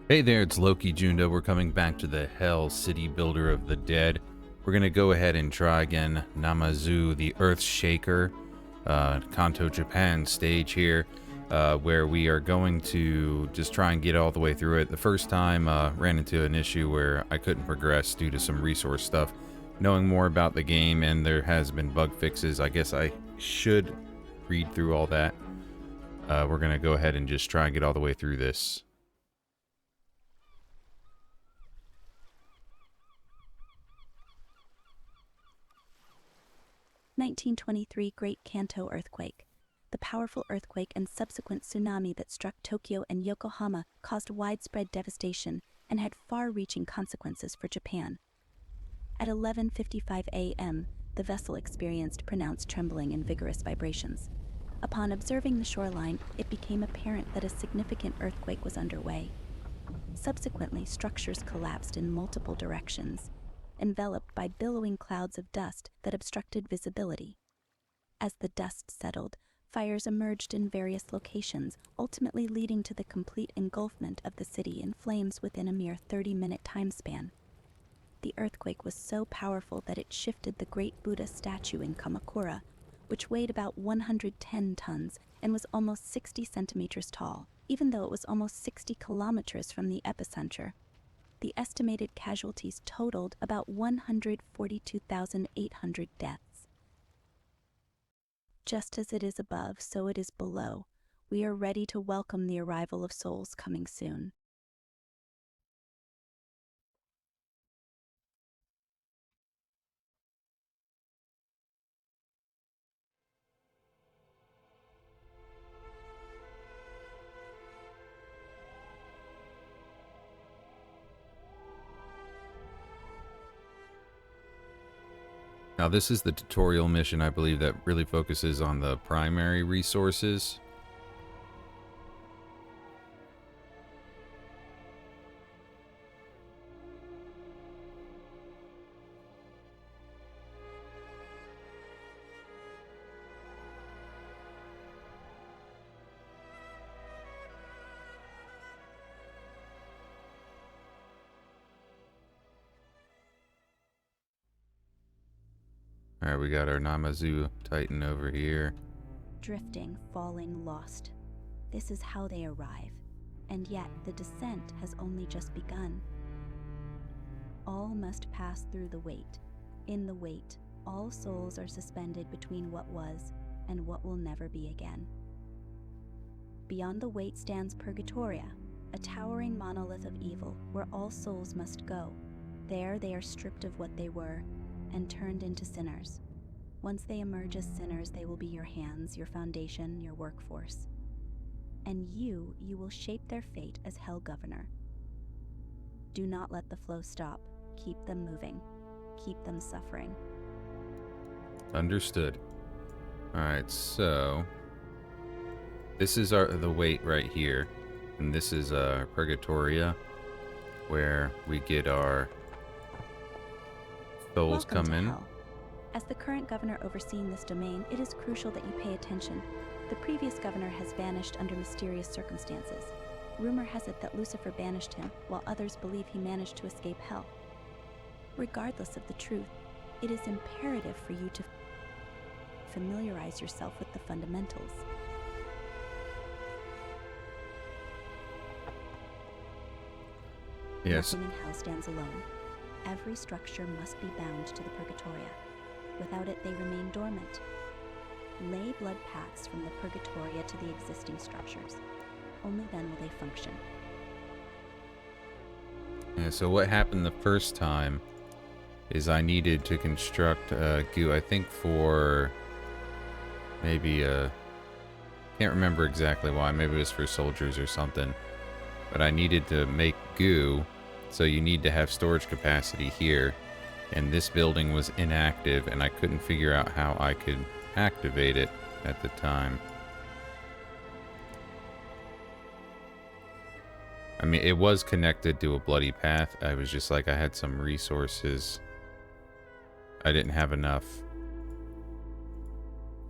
Hey there, it's Loki Junda. We're coming back to the Hell City Builder of the Dead. We're going to go ahead and try again Namazu, the Earth Shaker, Kanto, Japan stage here, where we are going to just try and get all the way through it. The first time, ran into an issue where I couldn't progress due to some resource stuff. Knowing more about the game, and there has been bug fixes, I guess I should read through all that. We're going to go ahead and just try and get all the way through this. (1923) Great Kanto Earthquake. The powerful earthquake and subsequent tsunami that struck Tokyo and Yokohama caused widespread devastation and had far-reaching consequences for Japan. At 11:55 a.m., the vessel experienced pronounced trembling and vigorous vibrations. Upon observing the shoreline, it became apparent that a significant earthquake was underway. Subsequently, structures collapsed in multiple directions, enveloped by billowing clouds of dust that obstructed visibility. As the dust settled, fires emerged in various locations, ultimately leading to the complete engulfment of the city in flames within a mere 30-minute time span. The earthquake was so powerful that it shifted the great Buddha statue in Kamakura, which weighed about 110 tons and was almost 60 centimeters tall, even though it was almost 60 kilometers from the epicenter. The estimated casualties totaled about 142,800 deaths. Just as it is above, so it is below. We are ready to welcome the arrival of souls coming soon. Now this is the tutorial mission, I believe, that really focuses on the primary resources. Alright, we got our Namazu Titan over here. Drifting, falling, lost. This is how they arrive. And yet the descent has only just begun. All must pass through the weight. In the weight, all souls are suspended between what was and what will never be again. Beyond the weight stands Purgatoria, a towering monolith of evil where all souls must go. There they are stripped of what they were and turned into sinners. Once they emerge as sinners, they will be your hands, your foundation, your workforce. And you will shape their fate as Hell Governor. Do not let the flow stop. Keep them moving. Keep them suffering. Understood. Alright, so this is the weight right here. And this is Purgatoria, where we get our souls Welcome come to in. Hell. As the current governor overseeing this domain, it is crucial that you pay attention. The previous governor has vanished under mysterious circumstances. Rumor has it that Lucifer banished him, while others believe he managed to escape hell. Regardless of the truth, it is imperative for you to familiarize yourself with the fundamentals. Yes. Nothing in hell stands alone. Every structure must be bound to the Purgatoria. Without it, they remain dormant. Lay blood paths from the Purgatoria to the existing structures. Only then will they function. Yeah, so what happened the first time is I needed to construct goo, I think for maybe can't remember exactly why, maybe it was for soldiers or something, but I needed to make goo, so you need to have storage capacity here, and this building was inactive and I couldn't figure out how I could activate it at the time. I mean, it was connected to a bloody path. I was just like, I had some resources. I didn't have enough.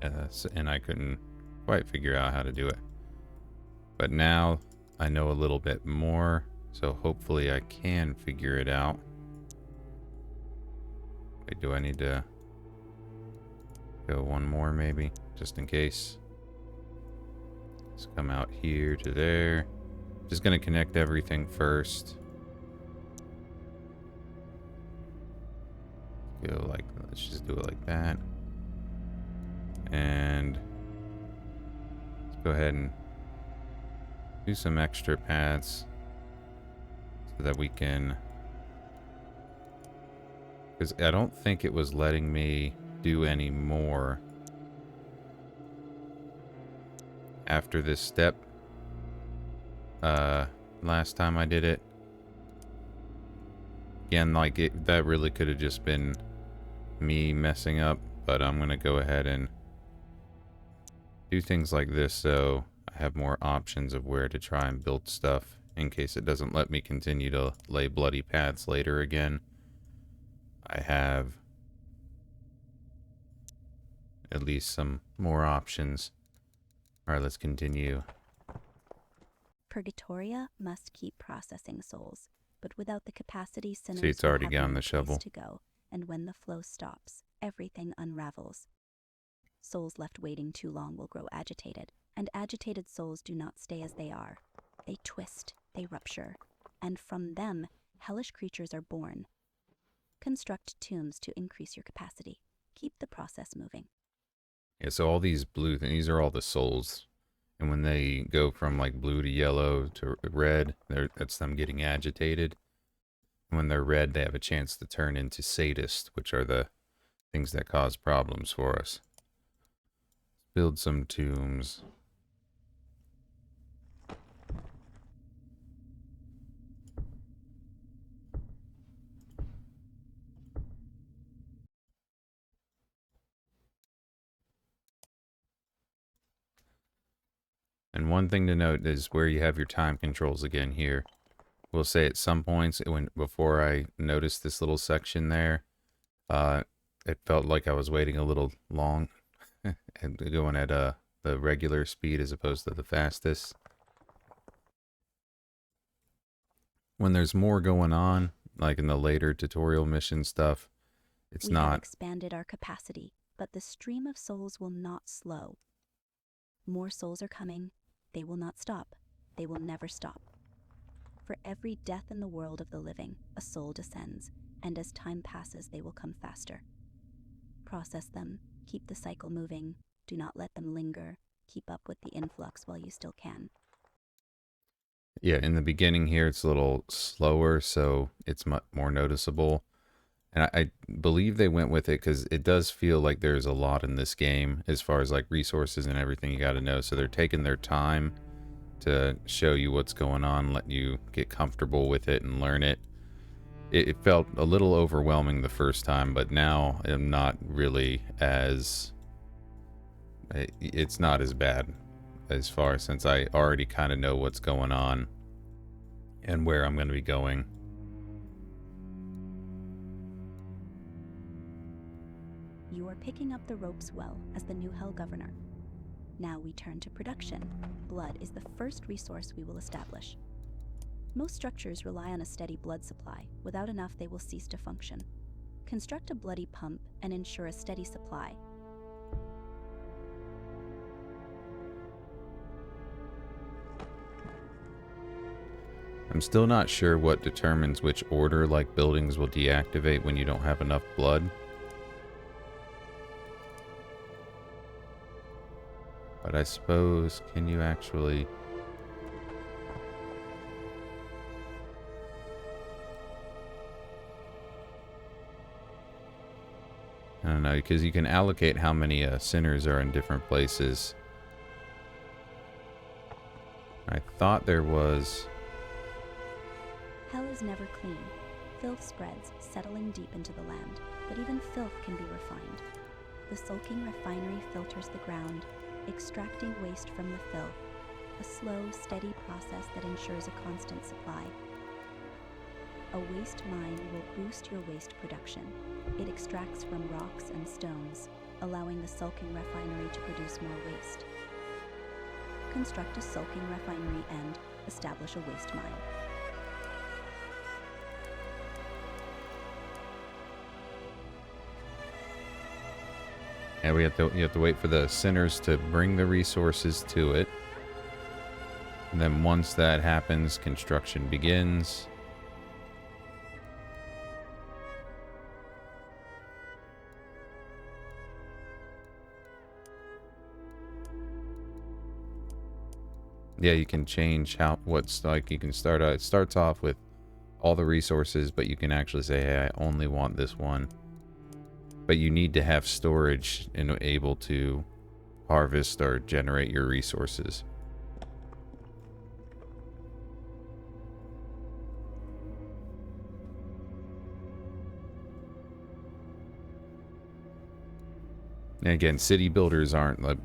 And I couldn't quite figure out how to do it. But now I know a little bit more. So hopefully I can figure it out. Wait, do I need to go one more maybe? Just in case. Let's come out here to there. Just gonna connect everything first. Go like, let's just do it like that. And let's go ahead and do some extra paths so that we can, because I don't think it was letting me do any more after this step. Last time I did it. Again, like that really could have just been me messing up, but I'm gonna go ahead and do things like this so I have more options of where to try and build stuff in case it doesn't let me continue to lay bloody paths later again. I have at least some more options. Alright, let's continue. Purgatoria must keep processing souls, but without the capacity, sinners See, it's will already have gone no the place shovel. to go, and when the flow stops, everything unravels. Souls left waiting too long will grow agitated, and agitated souls do not stay as they are. They twist, they rupture, and from them, hellish creatures are born. Construct tombs to increase your capacity. Keep the process moving. Yeah, so all these blue things, these are all the souls. And when they go from like blue to yellow to red, that's them getting agitated. And when they're red, they have a chance to turn into sadists, which are the things that cause problems for us. Build some tombs. And one thing to note is where you have your time controls again here. We'll say at some points, before I noticed this little section there, it felt like I was waiting a little long and going at the regular speed as opposed to the fastest. When there's more going on, like in the later tutorial mission stuff, it's We have not. expanded our capacity, but the stream of souls will not slow. More souls are coming. They will not stop. They will never stop. For every death in the world of the living, a soul descends, and as time passes, they will come faster. Process them. Keep the cycle moving. Do not let them linger. Keep up with the influx while you still can. Yeah, in the beginning here, it's a little slower, so it's much more noticeable. And I believe they went with it because it does feel like there's a lot in this game as far as like resources and everything you got to know. So they're taking their time to show you what's going on, let you get comfortable with it and learn it. It felt a little overwhelming the first time, but now I'm not really as... It's not as bad as far since I already kind of know what's going on and where I'm going to be going. You are picking up the ropes well as the new Hell Governor. Now we turn to production. Blood is the first resource we will establish. Most structures rely on a steady blood supply. Without enough, they will cease to function. Construct a bloody pump and ensure a steady supply. I'm still not sure what determines which order like buildings will deactivate when you don't have enough blood. But I suppose, can you actually... I don't know, because you can allocate how many sinners are in different places. I thought there was... Hell is never clean. Filth spreads, settling deep into the land, but even filth can be refined. The sulking refinery filters the ground, extracting waste from the filth, a slow, steady process that ensures a constant supply. A waste mine will boost your waste production. It extracts from rocks and stones, allowing the sulking refinery to produce more waste. Construct a sulking refinery and establish a waste mine. And you have to wait for the sinners to bring the resources to it. And then once that happens, construction begins. Yeah, you can change what's like. You can start out. It starts off with all the resources, but you can actually say, hey, I only want this one. But you need to have storage and able to harvest or generate your resources. And again, city builders aren't a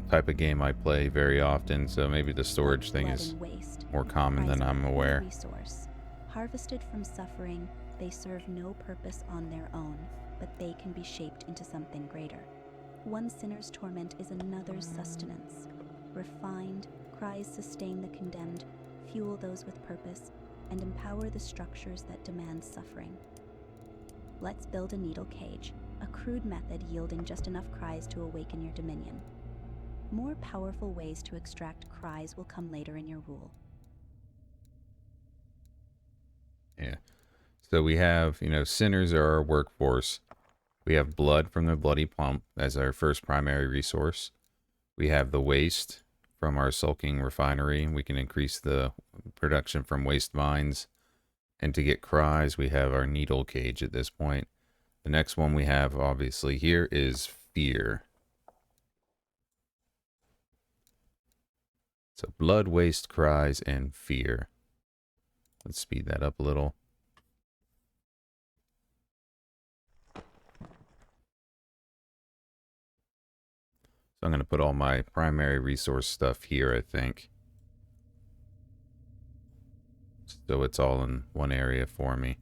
type of game I play very often, so maybe the storage thing is more common than I'm aware. Resource. Harvested from suffering, they serve no purpose on their own, but they can be shaped into something greater. One sinner's torment is another's sustenance. Refined, cries sustain the condemned, fuel those with purpose, and empower the structures that demand suffering. Let's build a needle cage, a crude method yielding just enough cries to awaken your dominion. More powerful ways to extract cries will come later in your rule. Yeah. So we have, sinners are our workforce. We have blood from the bloody pump as our first primary resource. We have the waste from our sulking refinery. We can increase the production from waste mines. And to get cries, we have our needle cage at this point. The next one we have, obviously, here is fear. So blood, waste, cries, and fear. Let's speed that up a little. So I'm going to put all my primary resource stuff here, I think. So it's all in one area for me.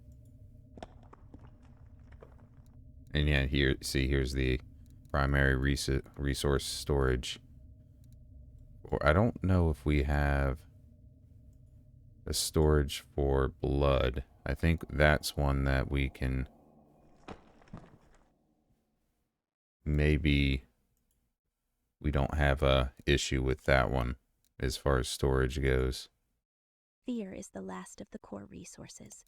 And yeah, here's the primary resource storage. Or I don't know if we have a storage for blood. I think that's one that we can maybe we don't have a issue with that one as far as storage goes. Fear is the last of the core resources,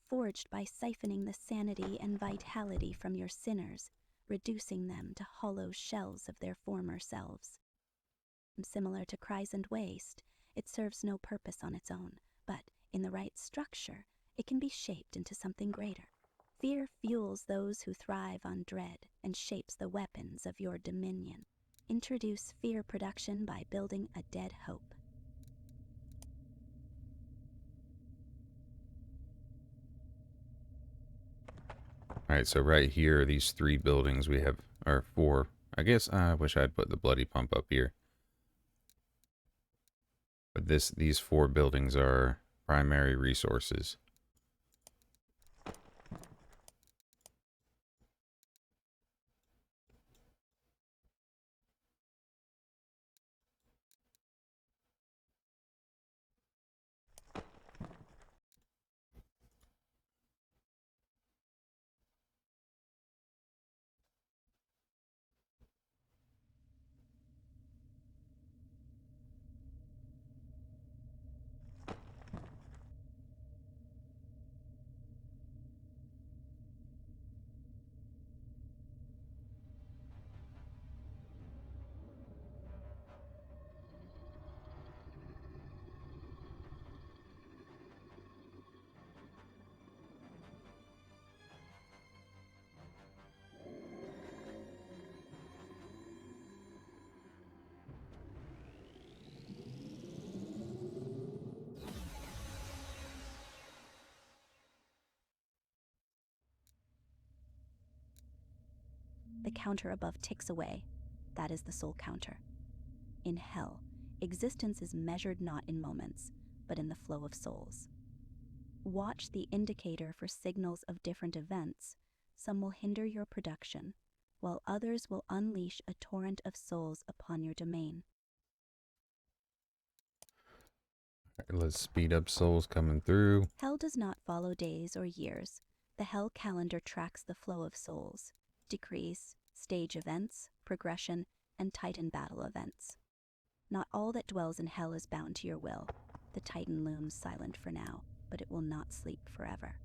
forged by siphoning the sanity and vitality from your sinners, reducing them to hollow shells of their former selves. Similar to cries and waste, it serves no purpose on its own, but in the right structure, it can be shaped into something greater. Fear fuels those who thrive on dread and shapes the weapons of your dominion. Introduce fear production by building a dead hope. Alright, so right here, these 3 buildings we have, or 4. I guess I wish I'd put the bloody pump up here. But these 4 buildings are primary resources. The counter above ticks away. That is the soul counter. In hell, existence is measured not in moments, but in the flow of souls. Watch the indicator for signals of different events. Some will hinder your production, while others will unleash a torrent of souls upon your domain. Let's speed up souls coming through. Hell does not follow days or years. The hell calendar tracks the flow of souls, decrees, stage events, progression, and Titan battle events. Not all that dwells in hell is bound to your will. The Titan looms silent for now, but it will not sleep forever.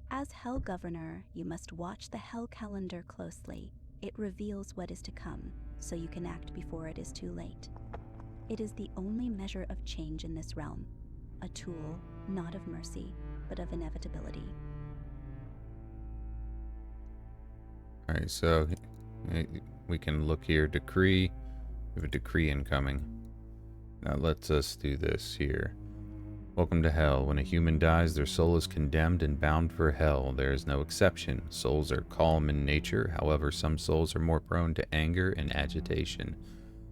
As Hell Governor, you must watch the Hell Calendar closely. It reveals what is to come, so you can act before it is too late. It is the only measure of change in this realm, a tool not of mercy, but of inevitability. Alright, so we can look here, decree. We have a decree incoming. Now let's us do this here. Welcome to hell. When a human dies, their soul is condemned and bound for hell. There is no exception. Souls are calm in nature. However, some souls are more prone to anger and agitation.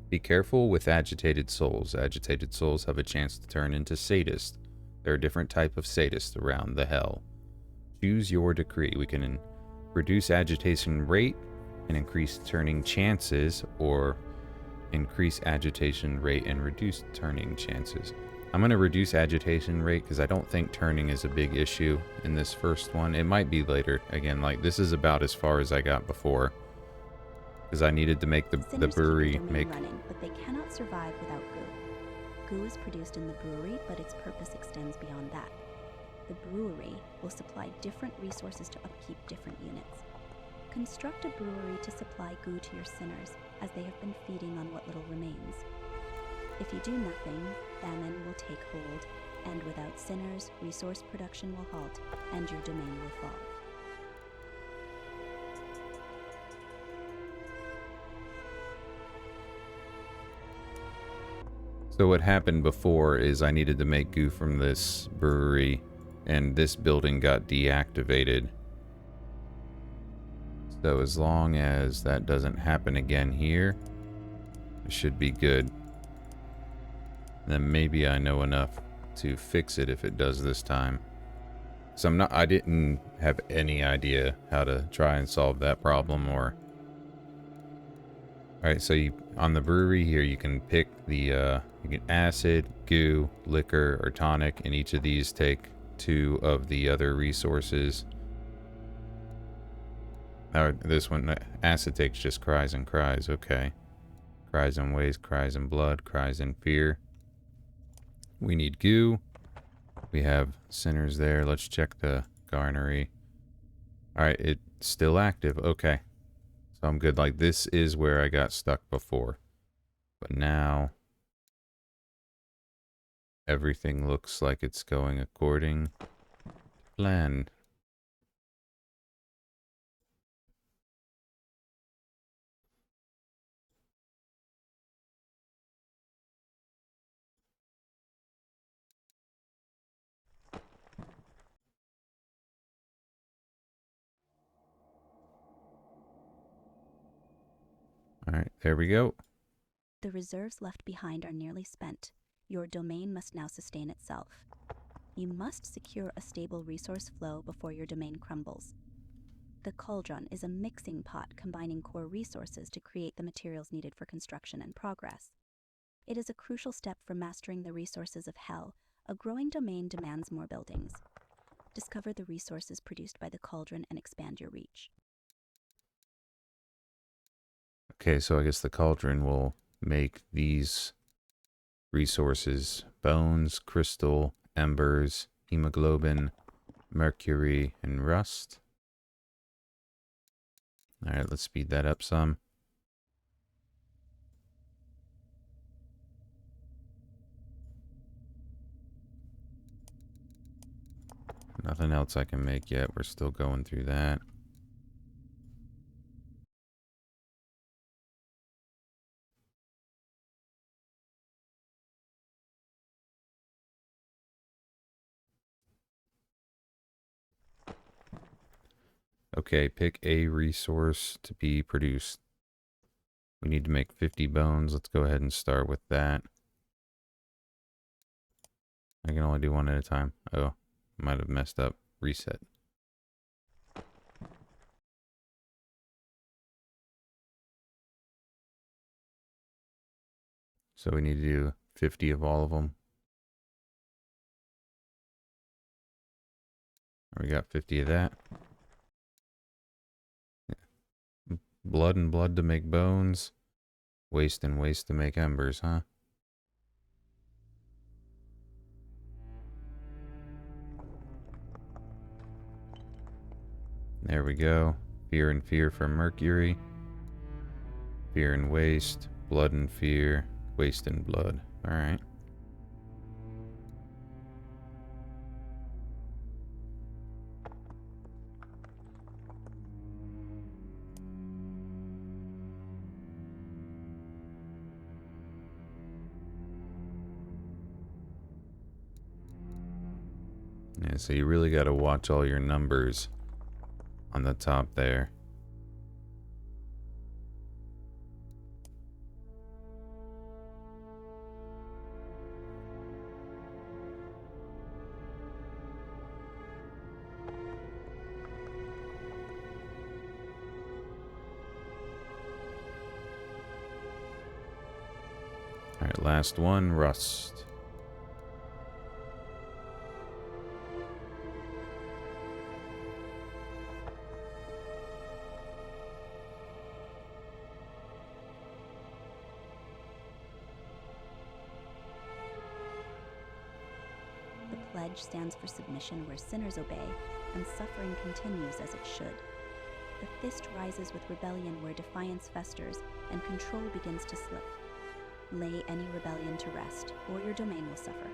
Be careful with agitated souls. Agitated souls have a chance to turn into sadists. There are different types of sadists around the hell. Choose your decree. We can reduce agitation rate and increase turning chances, or increase agitation rate and reduce turning chances. I'm going to reduce agitation rate because I don't think turning is a big issue in this first one. It might be later. Again, like, this is about as far as I got before, because I needed to make the brewery make... running, but they cannot survive without goo. Goo is produced in the brewery, but its purpose extends beyond that. The brewery will supply different resources to upkeep different units. Construct a brewery to supply goo to your sinners, as they have been feeding on what little remains. If you do nothing, famine will take hold, and without sinners, resource production will halt, and your domain will fall. So what happened before is I needed to make goo from this brewery, and this building got deactivated. So as long as that doesn't happen again here, it should be good. Then maybe I know enough to fix it if it does this time. So I didn't have any idea how to try and solve that problem, or... Alright, so on the brewery here, you can pick the, you can acid, goo, liquor, or tonic, and each of these take 2 of the other resources. This one, acid takes just cries and cries, okay. Cries and waste, cries and blood, cries and fear. We need goo. We have sinners there. Let's check the garnery. Alright, it's still active. Okay. So I'm good. Like, this is where I got stuck before. But now everything looks like it's going according to plan. Alright, there we go. The reserves left behind are nearly spent. Your domain must now sustain itself. You must secure a stable resource flow before your domain crumbles. The cauldron is a mixing pot combining core resources to create the materials needed for construction and progress. It is a crucial step for mastering the resources of hell. A growing domain demands more buildings. Discover the resources produced by the cauldron and expand your reach. Okay, so I guess the cauldron will make these resources: bones, crystal, embers, hemoglobin, mercury, and rust. Alright, let's speed that up some. Nothing else I can make yet. We're still going through that. Okay, pick a resource to be produced. We need to make 50 bones. Let's go ahead and start with that. I can only do one at a time. Oh, might have messed up. Reset. So we need to do 50 of all of them. We got 50 of that. Blood and blood to make bones. Waste and waste to make embers, huh? There we go. Fear and fear for Mercury. Fear and waste. Blood and fear. Waste and blood. Alright. Yeah, so you really got to watch all your numbers on the top there. Alright, last one, rust. The pledge stands for submission where sinners obey, and suffering continues as it should. The fist rises with rebellion where defiance festers, and control begins to slip. Lay any rebellion to rest, or your domain will suffer.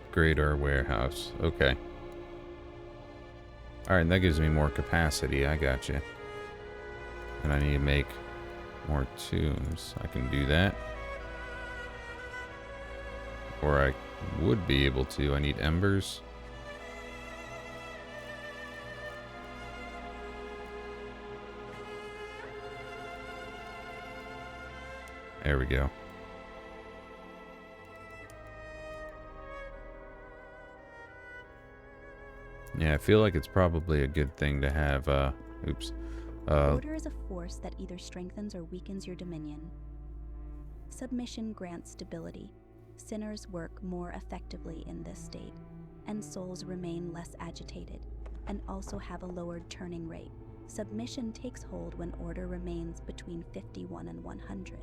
Upgrade our warehouse. Okay. Alright, and that gives me more capacity. I got you. And I need to make more tombs. I can do that. Or I would be able to. I need embers. There we go. Yeah, I feel like it's probably a good thing to have, Order is a force that either strengthens or weakens your dominion. Submission grants stability. Sinners work more effectively in this state, and souls remain less agitated, and also have a lowered turning rate. Submission takes hold when order remains between 51 and 100.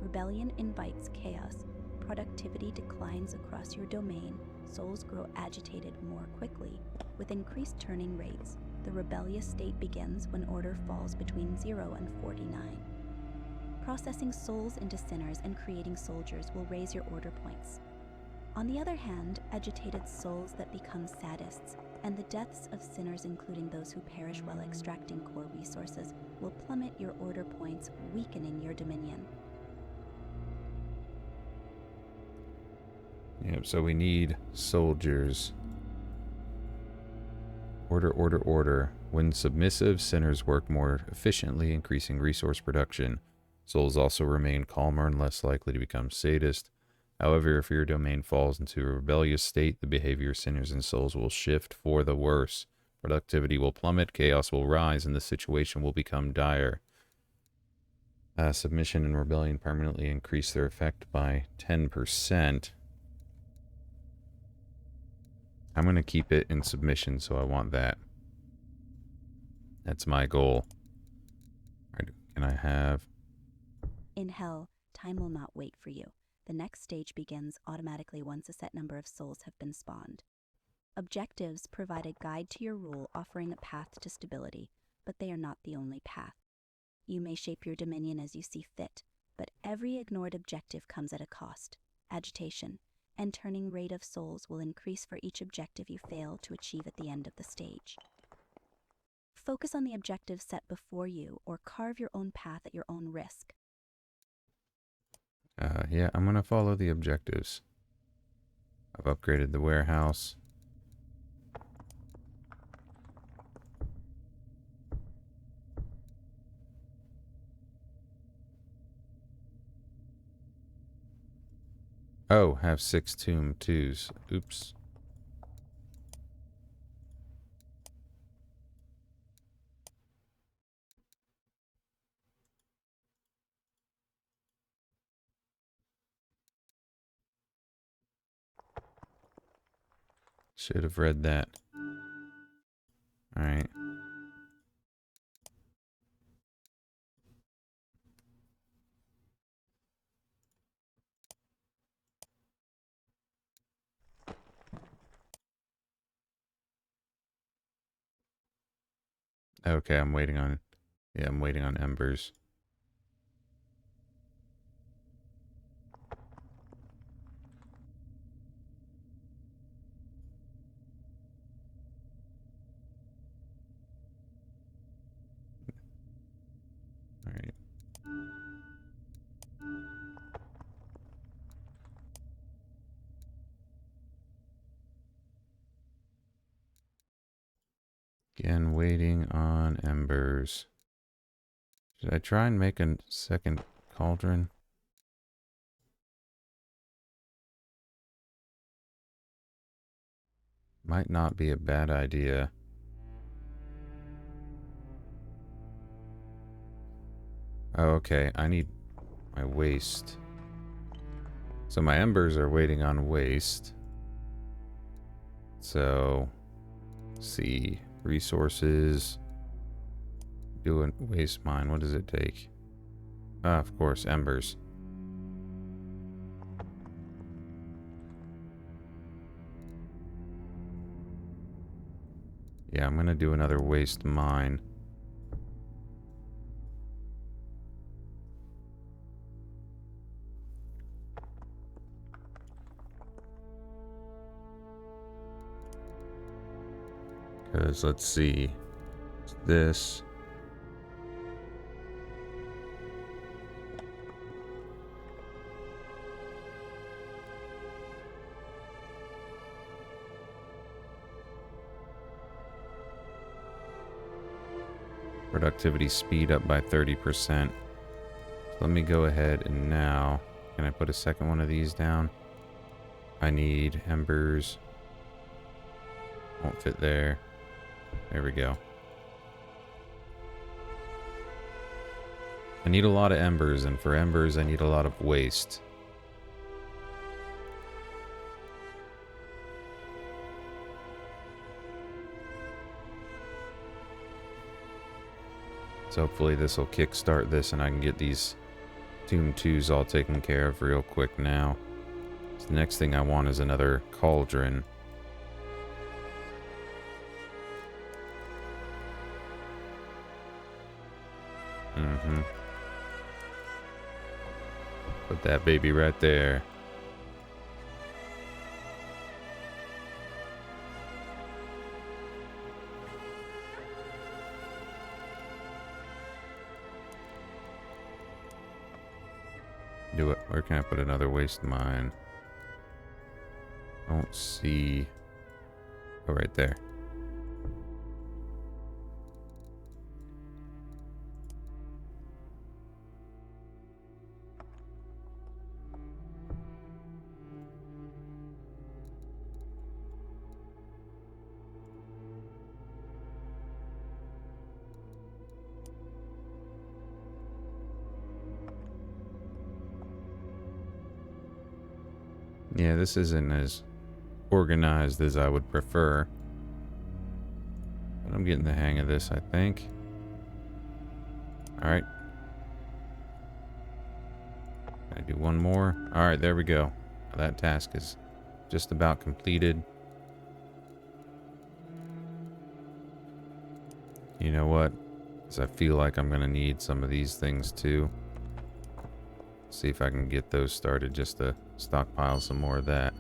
Rebellion invites chaos. Productivity declines across your domain. Souls grow agitated more quickly. With increased turning rates, the rebellious state begins when order falls between 0 and 49. Processing souls into sinners and creating soldiers will raise your order points. On the other hand, agitated souls that become sadists, and the deaths of sinners, including those who perish while extracting core resources, will plummet your order points, weakening your dominion. Yep, so we need soldiers. Order, order, order. When submissive, sinners work more efficiently, increasing resource production. Souls also remain calmer and less likely to become sadist. However, if your domain falls into a rebellious state, the behavior of sinners and souls will shift for the worse. Productivity will plummet, chaos will rise, and the situation will become dire. Submission and rebellion permanently increase their effect by 10%. I'm going to keep it in submission, so I want that. That's my goal. Alright, can I have... In hell, time will not wait for you. The next stage begins automatically once a set number of souls have been spawned. Objectives provide a guide to your rule, offering a path to stability, but they are not the only path. You may shape your dominion as you see fit, but every ignored objective comes at a cost. Agitation and turning rate of souls will increase for each objective you fail to achieve at the end of the stage. Focus on the objectives set before you, or carve your own path at your own risk. Yeah, I'm going to follow the objectives. I've upgraded the warehouse. Oh, have 6 tomb 2s. Oops. Should have read that. Alright. Okay, I'm waiting on... Yeah, I'm waiting on embers. Alright. Again, waiting on embers. Should I try and make a second cauldron? Might not be a bad idea. Oh, okay. I need my waste. So my embers are waiting on waste. So, let's see. Resources. Do a waste mine. What does it take? Ah, of course, embers. Yeah, I'm going to do another waste mine. Because, let's see. This. Productivity speed up by 30%. So let me go ahead and now... Can I put a second one of these down? I need embers. Won't fit there. There we go. I need a lot of embers, and for embers I need a lot of waste. So hopefully this will kickstart this and I can get these Tomb 2s all taken care of real quick now. So the next thing I want is another cauldron. Put that baby right there. Do it. Where can I put another waste mine? Don't see. Oh, right there. Yeah, this isn't as organized as I would prefer. But I'm getting the hang of this, I think. Alright. Can I do one more? Alright, there we go. That task is just about completed. You know what? Because I feel like I'm going to need some of these things too. See if I can get those started just to stockpile some more of that.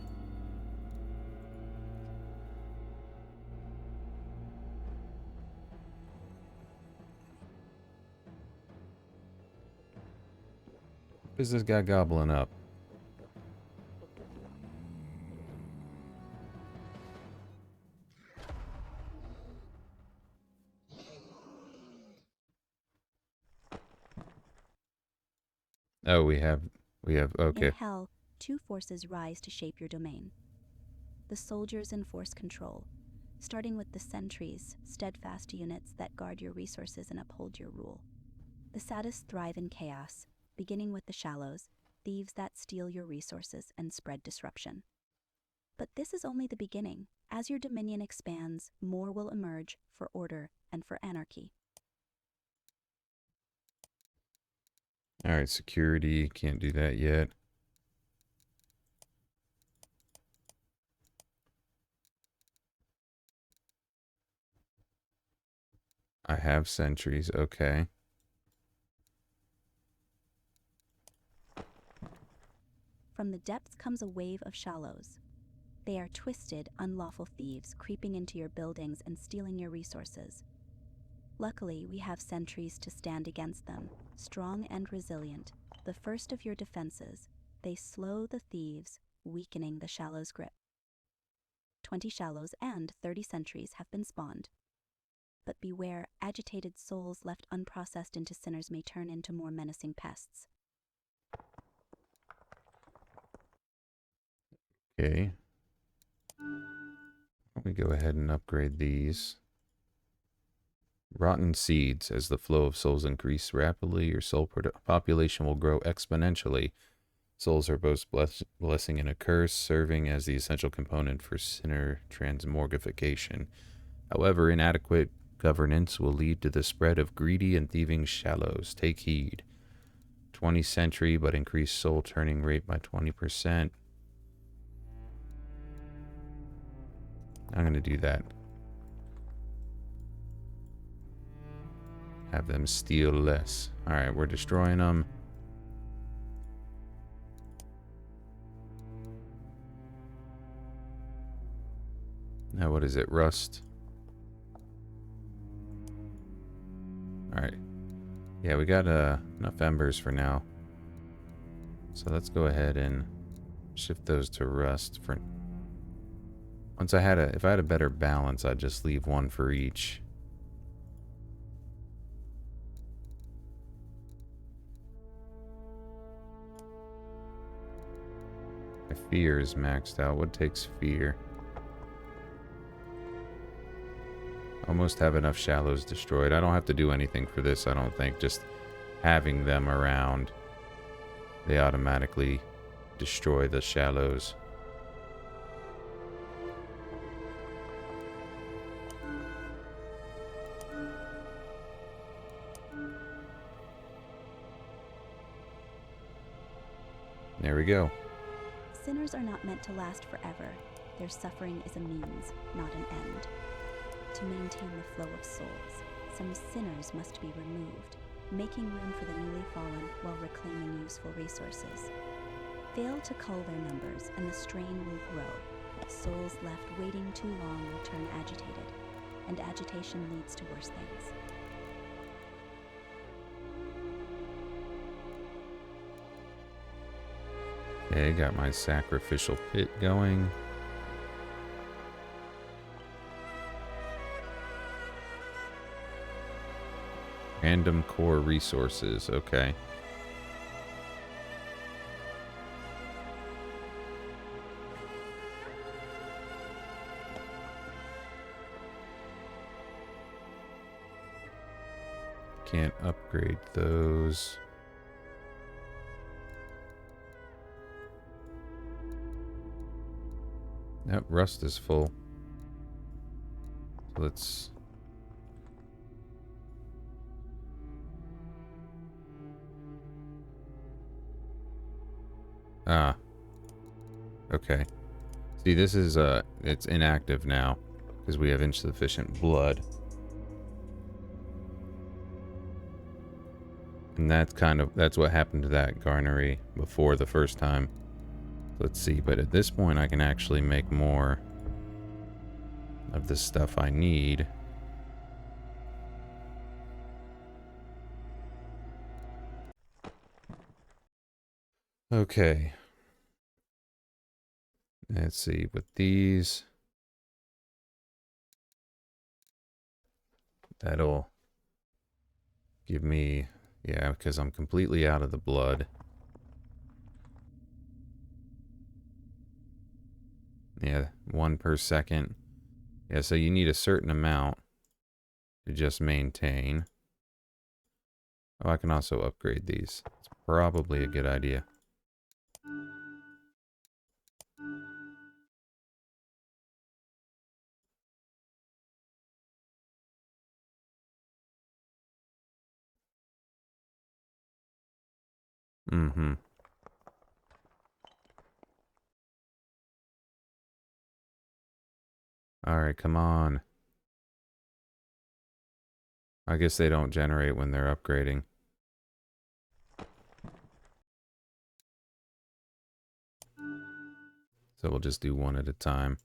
What is this guy gobbling up? Oh, we have, okay. In Hell, two forces rise to shape your domain. The soldiers enforce control, starting with the sentries, steadfast units that guard your resources and uphold your rule. The sadists thrive in chaos, beginning with the shallows, thieves that steal your resources and spread disruption. But this is only the beginning. As your dominion expands, more will emerge for order and for anarchy. Alright, security. Can't do that yet. I have sentries. Okay. From the depths comes a wave of shallows. They are twisted, unlawful thieves creeping into your buildings and stealing your resources. Luckily, we have sentries to stand against them, strong and resilient. The first of your defenses, they slow the thieves, weakening the shallows' grip. 20 shallows and 30 sentries have been spawned. But beware, agitated souls left unprocessed into sinners may turn into more menacing pests. Okay. Let me go ahead and upgrade these. Rotten seeds. As the flow of souls increase rapidly, your soul population will grow exponentially. Souls are both blessing and a curse, serving as the essential component for sinner transmogrification. However, inadequate governance will lead to the spread of greedy and thieving shallows. Take heed. 20 sentry, but increase soul turning rate by 20%. I'm going to do that. Have them steal less. Alright, we're destroying them. Now what is it? Rust. Alright. Yeah, we got enough embers for now. So let's go ahead and shift those to rust for... Once I had if I had a better balance, I'd just leave one for each. My fear is maxed out. What takes fear? Almost have enough shallows destroyed. I don't have to do anything for this, I don't think. Just having them around, they automatically destroy the shallows. There we go. Sinners are not meant to last forever. Their suffering is a means, not an end. To maintain the flow of souls, some sinners must be removed, making room for the newly fallen while reclaiming useful resources. Fail to cull their numbers and the strain will grow. Souls left waiting too long will turn agitated, and agitation leads to worse things. Okay, got my sacrificial pit going. Random core resources, okay. Can't upgrade those. That rust is full. So let's... Ah. Okay. See, this is, it's inactive now, because we have insufficient blood. And that's what happened to that garnery before the first time. Let's see, but at this point I can actually make more of the stuff I need. Okay. Let's see, with these, that'll give me, yeah, because I'm completely out of the blood. Yeah, 1 per second. Yeah, so you need a certain amount to just maintain. Oh, I can also upgrade these. It's probably a good idea. Mm-hmm. Alright, come on. I guess they don't generate when they're upgrading. So we'll just do one at a time.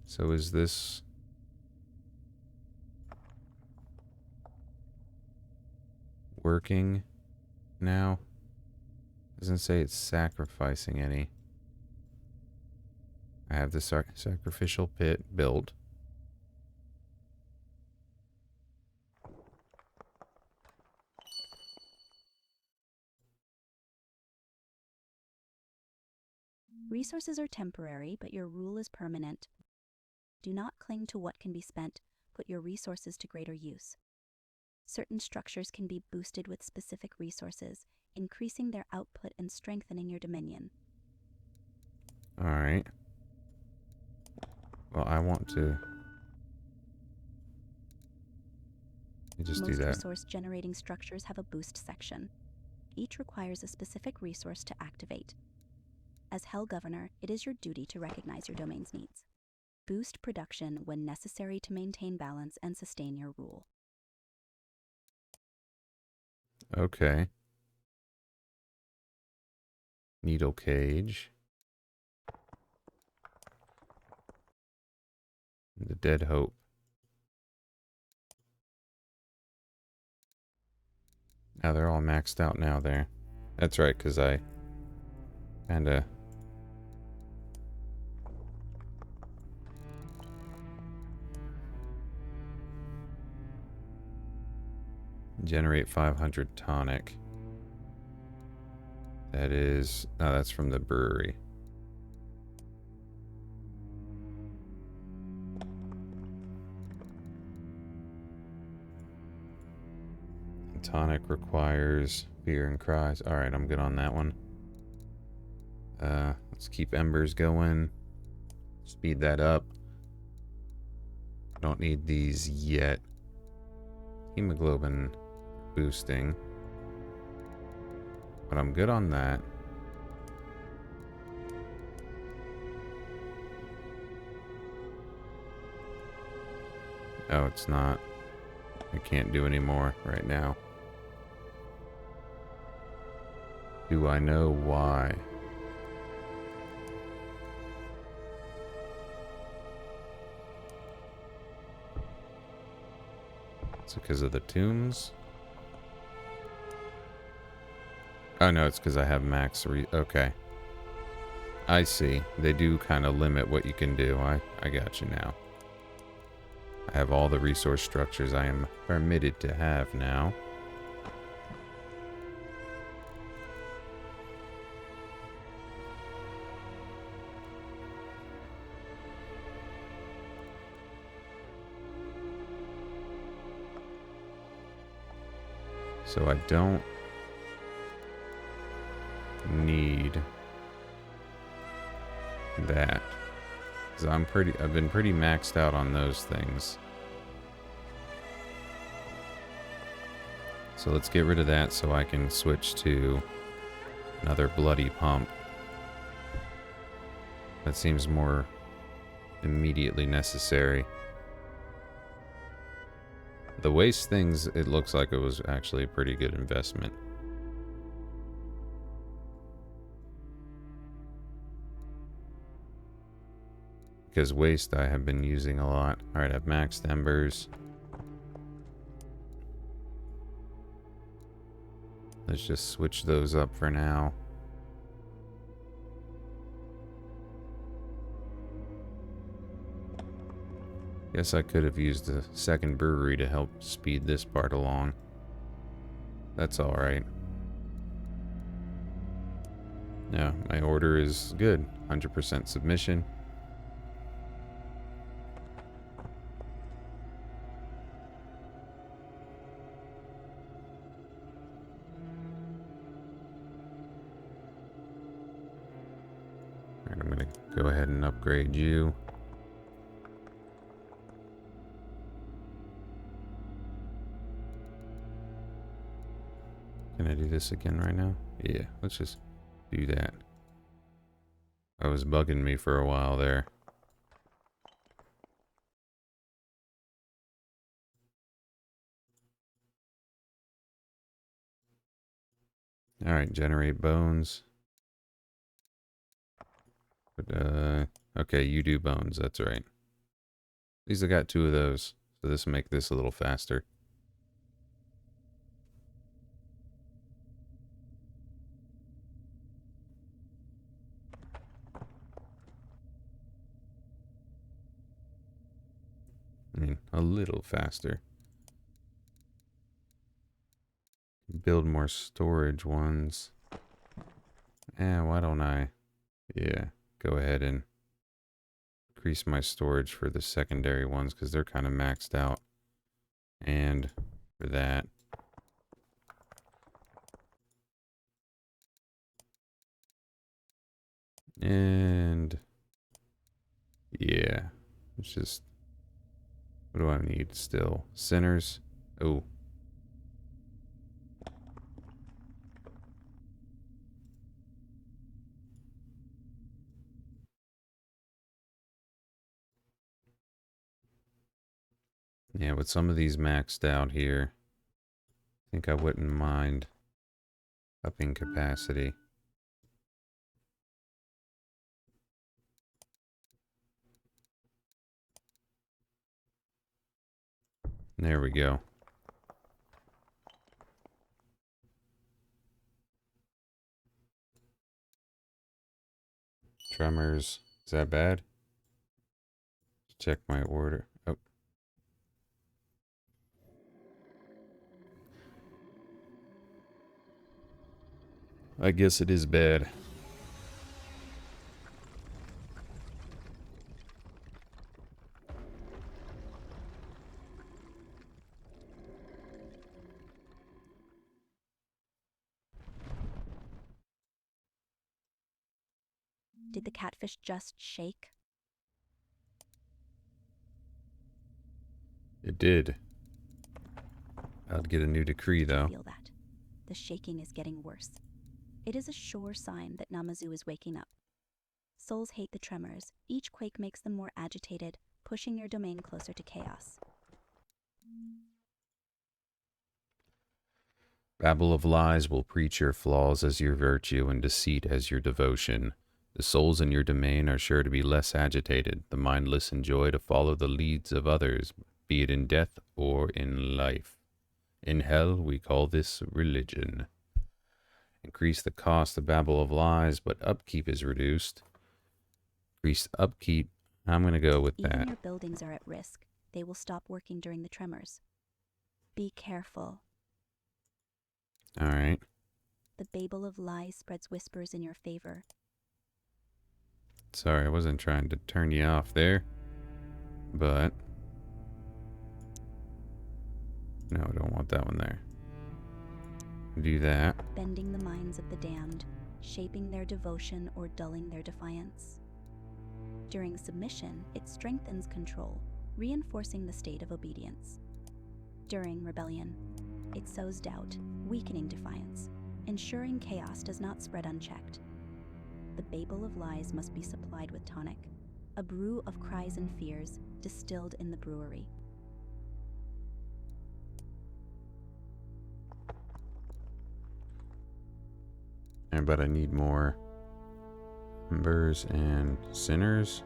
So is this... working now? Doesn't say it's sacrificing any. I have the sacrificial pit built. Resources are temporary, but your rule is permanent. Do not cling to what can be spent. Put your resources to greater use. Certain structures can be boosted with specific resources, increasing their output and strengthening your dominion. Alright. Well, I want to... Let me just do Most that. resource-generating structures have a boost section. Each requires a specific resource to activate. As Hell Governor, it is your duty to recognize your domain's needs. Boost production when necessary to maintain balance and sustain your rule. Okay. Needle cage. The dead hope. Now they're all maxed out now there. That's right, because I kinda... generate 500 tonic. That is... No, that's from the brewery. Tonic requires fear and cries. Alright, I'm good on that one. Let's keep embers going. Speed that up. Don't need these yet. Hemoglobin boosting. But I'm good on that. Oh, it's not. I can't do any more right now. Do I know why? It's because of the tombs? Oh no, it's because I have max okay. I see. They do kind of limit what you can do. I got you now. I have all the resource structures I am permitted to have now. So I don't need that. 'Cause I've been pretty maxed out on those things. So let's get rid of that so I can switch to another bloody pump. That seems more immediately necessary. The waste things, it looks like it was actually a pretty good investment. Because waste I have been using a lot. Alright, I've maxed embers. Let's just switch those up for now. Guess I could have used the second brewery to help speed this part along. That's alright. Yeah, my order is good. 100% submission. gonna go ahead and upgrade you. Can I do this again right now? Yeah, let's just do that. I was bugging me for a while there. Alright, generate bones. But, okay, you do bones, that's right. At least I got 2 of those, so this will make this a little faster. I mean, a little faster. Build more storage ones. Why don't I? Yeah, go ahead and increase my storage for the secondary ones because they're kind of maxed out. And for that. And yeah, it's just, what do I need still? Sinners. Oh. Yeah, with some of these maxed out here, I think I wouldn't mind upping capacity. There we go. Tremors. Is that bad? Check my order. Oh. I guess it is bad. Did the catfish just shake? It did. I'll get a new decree, though. Feel that. The shaking is getting worse. It is a sure sign that Namazu is waking up. Souls hate the tremors. Each quake makes them more agitated, pushing your domain closer to chaos. Babble of lies will preach your flaws as your virtue and deceit as your devotion. The souls in your domain are sure to be less agitated. The mindless enjoy to follow the leads of others, be it in death or in life. In hell, we call this religion. Increase the cost of babble of lies, but upkeep is reduced. Increase upkeep. I'm going to go with that. Even your buildings are at risk. They will stop working during the tremors. Be careful. All right. The babel of lies spreads whispers in your favor. Sorry, I wasn't trying to turn you off there. But no, I don't want that one there. Do that. Bending the minds of the damned, shaping their devotion or dulling their defiance. During submission, it strengthens control, reinforcing the state of obedience. During rebellion, it sows doubt, weakening defiance, ensuring chaos does not spread unchecked. The babel of lies must be supplied with tonic, a brew of cries and fears distilled in the brewery. But I need more members and sinners.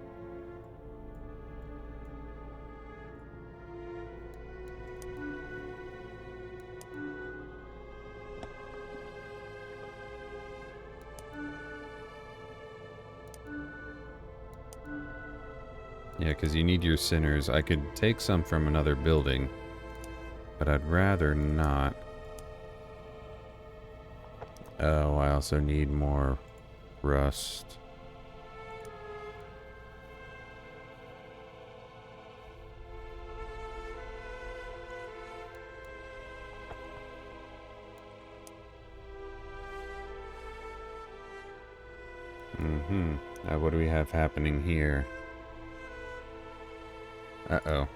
Yeah, because you need your sinners. I could take some from another building, but I'd rather not. Oh, I also need more rust. Now what do we have happening here? Uh-oh.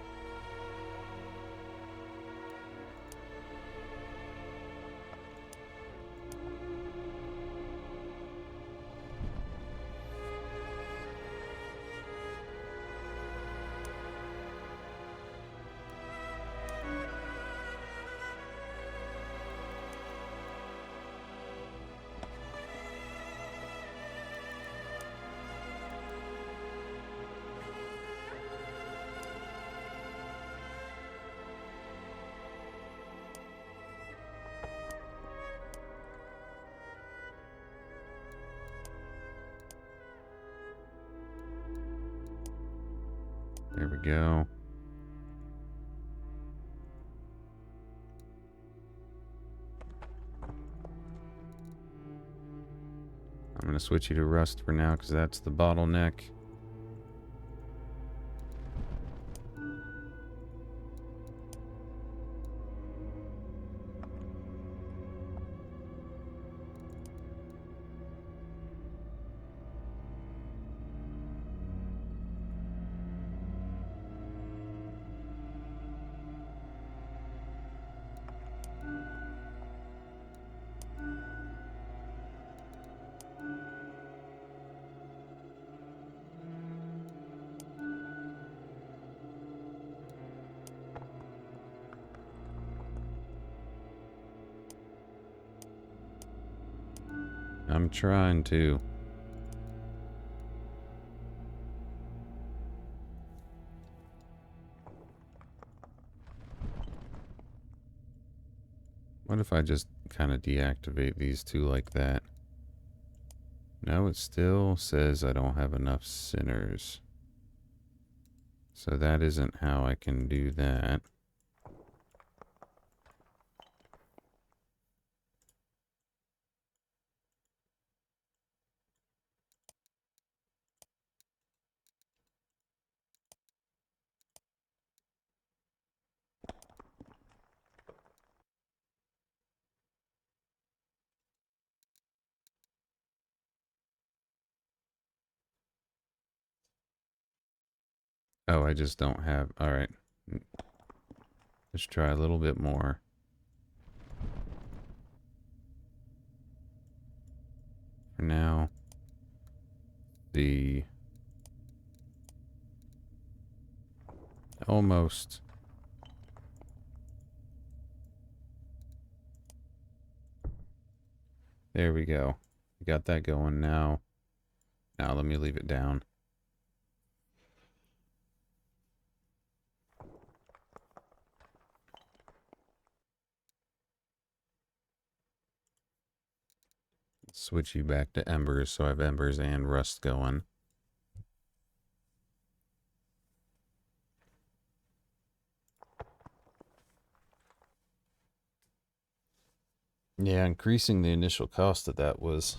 There we go. I'm going to switch you to rust for now because that's the bottleneck. I'm trying to. What if I just kind of deactivate these two like that? No, it still says I don't have enough sinners. So that isn't how I can do that. Oh, I just don't have... Alright. Let's try a little bit more. For now. The... Almost. There we go. Got that going now. Now let me leave it down. Switch you back to embers so I have embers and rust going. Yeah, increasing the initial cost of that was,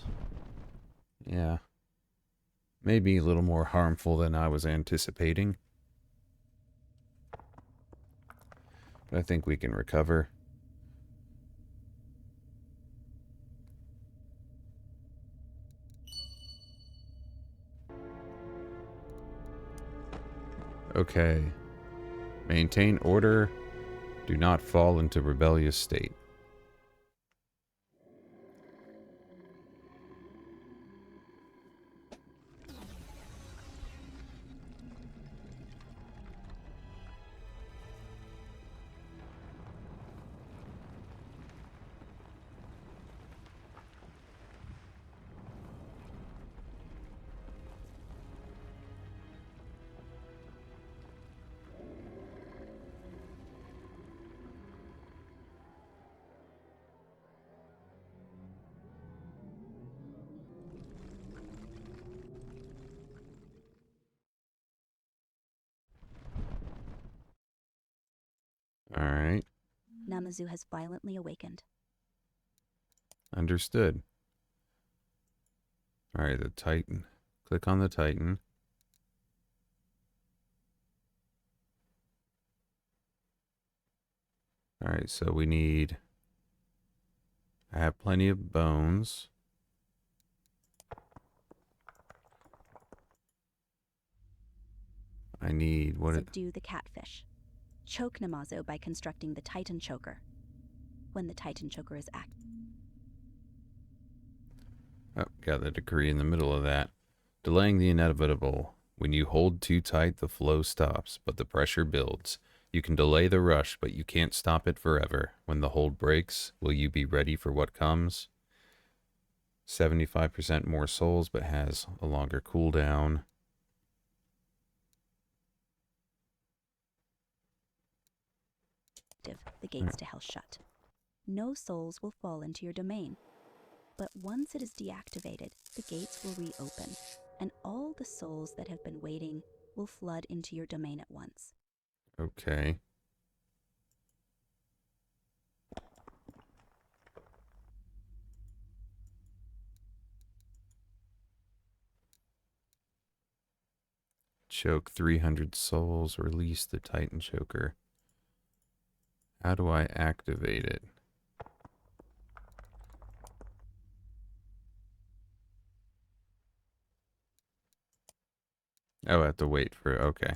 yeah, maybe a little more harmful than I was anticipating. But I think we can recover. Okay. Maintain order. Do not fall into rebellious state. Alright. Namazu has violently awakened. Understood. Alright, the Titan. Click on the Titan. Alright, so we need... I have plenty of bones. I need what? Subdue the catfish. Choke Namazu by constructing the Titan Choker. When the Titan Choker is active. Oh, got the decree in the middle of that. Delaying the inevitable. When you hold too tight, the flow stops, but the pressure builds. You can delay the rush, but you can't stop it forever. When the hold breaks, will you be ready for what comes? 75% more souls, but has a longer cooldown. The gates to hell shut. No souls will fall into your domain. But once it is deactivated, the gates will reopen, and all the souls that have been waiting will flood into your domain at once. Okay. Choke 300 souls. Release the Titan Choker. How do I activate it? Oh, I have to wait for... Okay.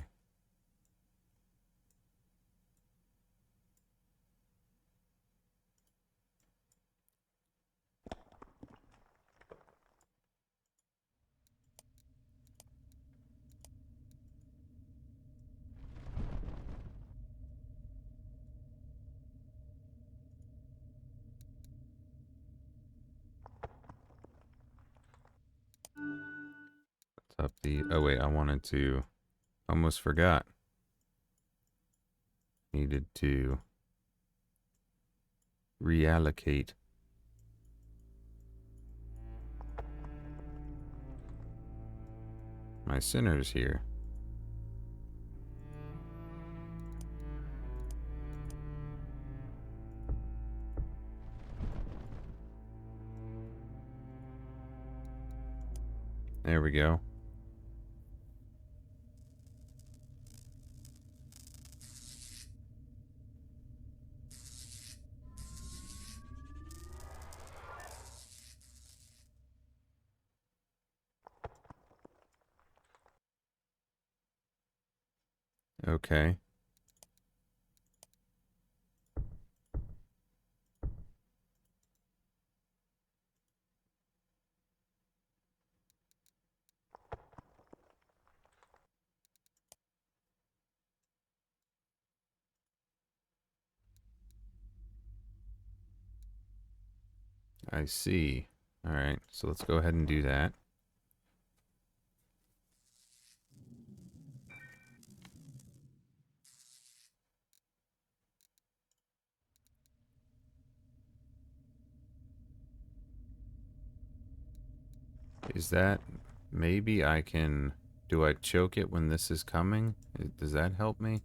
What's up the... Oh, wait. I wanted to... Almost forgot. Needed to reallocate. My sinners here. There we go. Okay. I see. All right. So let's go ahead and do that. Is that... Maybe I can... Do I choke it when this is coming? Does that help me?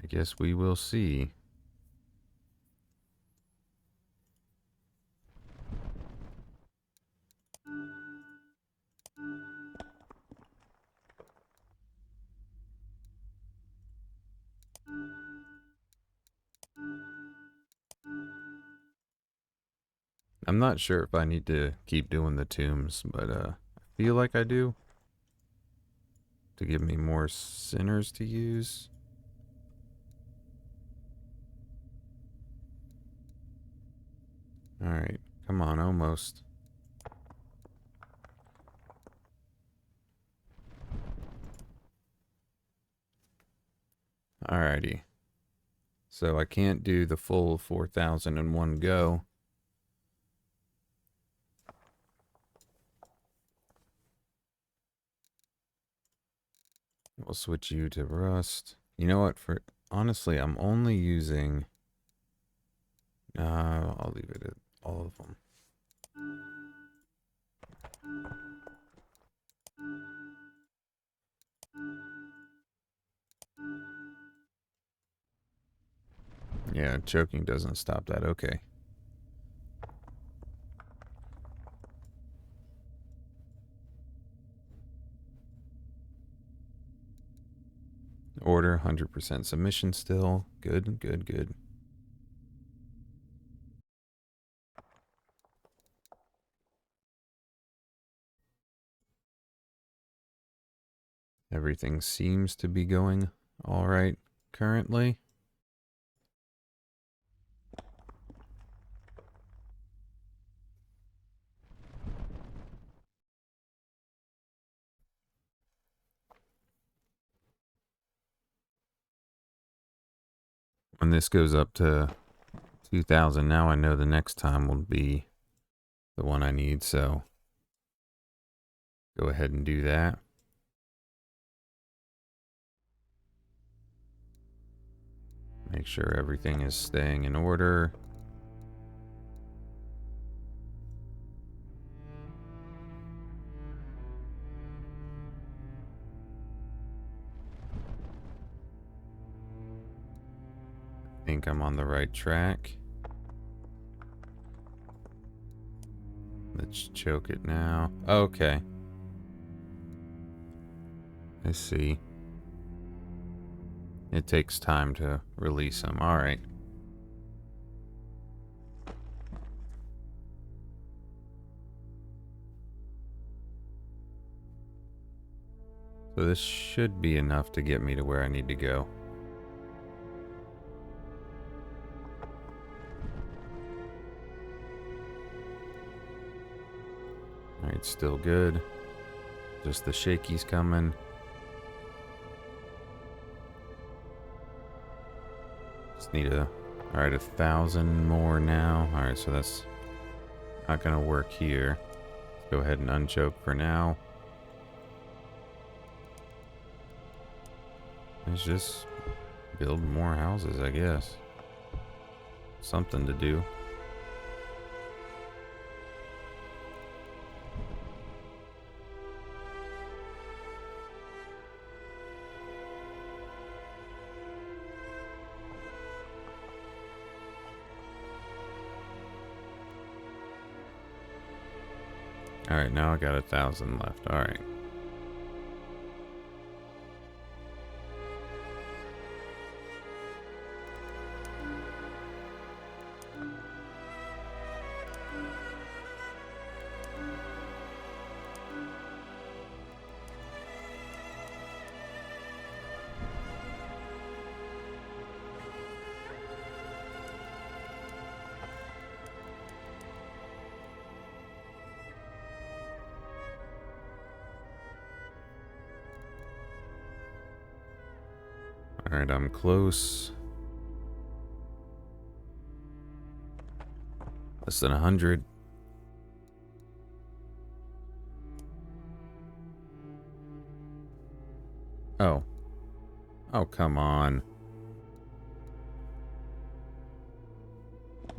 I guess we will see. I'm not sure if I need to keep doing the tombs, but I feel like I do. To give me more sinners to use. Alright, come on, almost. Alrighty. So I can't do the full 4,000 in one go. We'll switch you to rust. You know what? For honestly, I'm only using... I'll leave it at all of them. Yeah, choking doesn't stop that. Okay. Order 100% submission still. Good, good, good. Everything seems to be going all right currently. When this goes up to 2,000, now I know the next time will be the one I need, so go ahead and do that. Make sure everything is staying in order. I think I'm on the right track. Let's choke it now. Okay. I see. It takes time to release them. Alright. So this should be enough to get me to where I need to go. Alright, still good. Just the shakies coming. Just need alright, 1,000 more now. Alright, so that's not gonna work here. Let's go ahead and unchoke for now. Let's just build more houses, I guess. Something to do. Alright, now I got 1,000 left. Alright. Alright, I'm close. Less than 100. Oh. Oh, come on.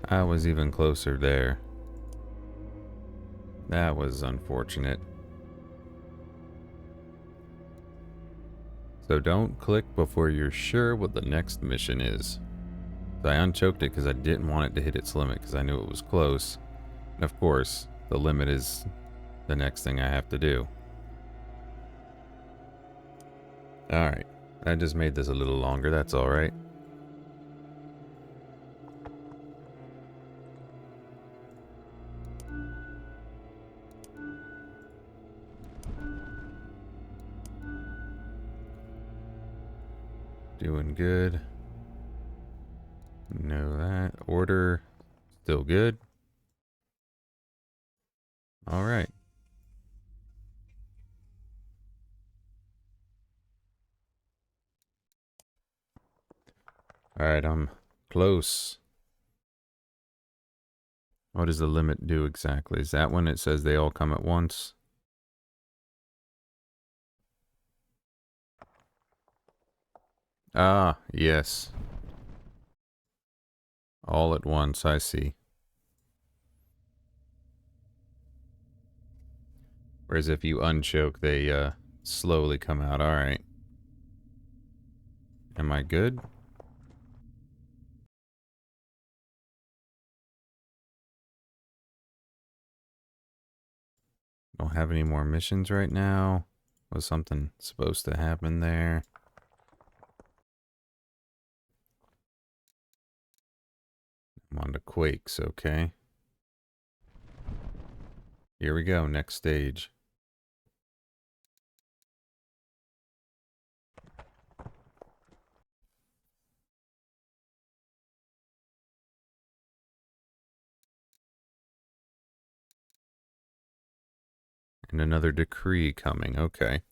I was even closer there. That was unfortunate. So don't click before you're sure what the next mission is. So I unchoked it because I didn't want it to hit its limit because I knew it was close. And of course, the limit is the next thing I have to do. Alright, I just made this a little longer, that's alright. Doing good. Know that. Order. Still good. Alright. Alright, I'm close. What does the limit do exactly? Is that when it says they all come at once? Ah, yes. All at once, I see. Whereas if you unchoke, they slowly come out. Alright. Am I good? Don't have any more missions right now. Was something supposed to happen there? I'm on to Quakes, okay. Here we go, next stage. And another decree coming. Okay.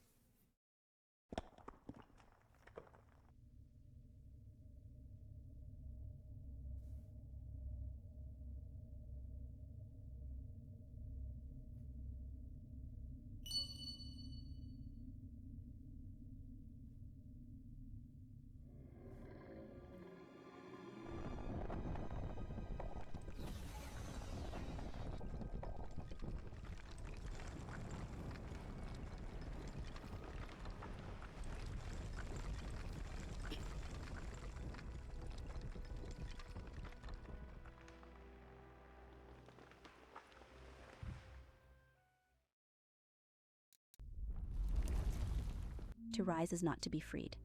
To rise is not to be freed.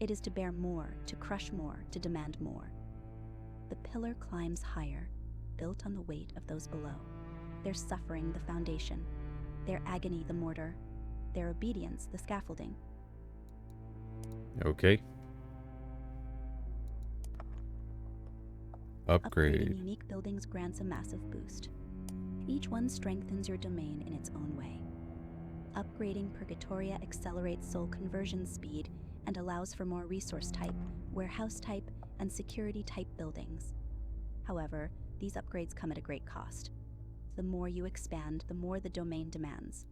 It is to bear more, to crush more, to demand more. The pillar climbs higher, built on the weight of those below. Their suffering the foundation, their agony the mortar, their obedience the scaffolding. Okay. Upgrading Upgrade. unique buildings grants a massive boost. Each one strengthens your domain in its own way. Upgrading Purgatoria accelerates soul conversion speed and allows for more resource type, warehouse type, and security type buildings. However, these upgrades come at a great cost. The more you expand, the more the domain demands.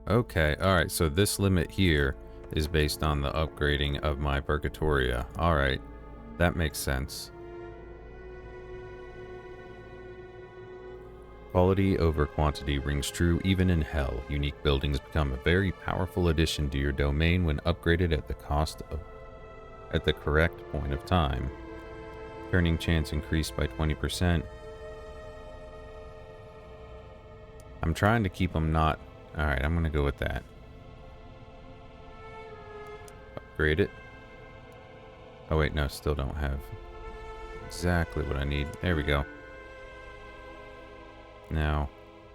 Okay, alright, so this limit here is based on the upgrading of my Purgatoria. Alright, that makes sense. Quality over quantity rings true even in hell. Unique buildings become a very powerful addition to your domain when upgraded at the correct point of time. Turning chance increased by 20%. I'm trying to keep them not... Alright, I'm gonna go with that. Upgrade it. Oh wait, no, still don't have exactly what I need. There we go. Now,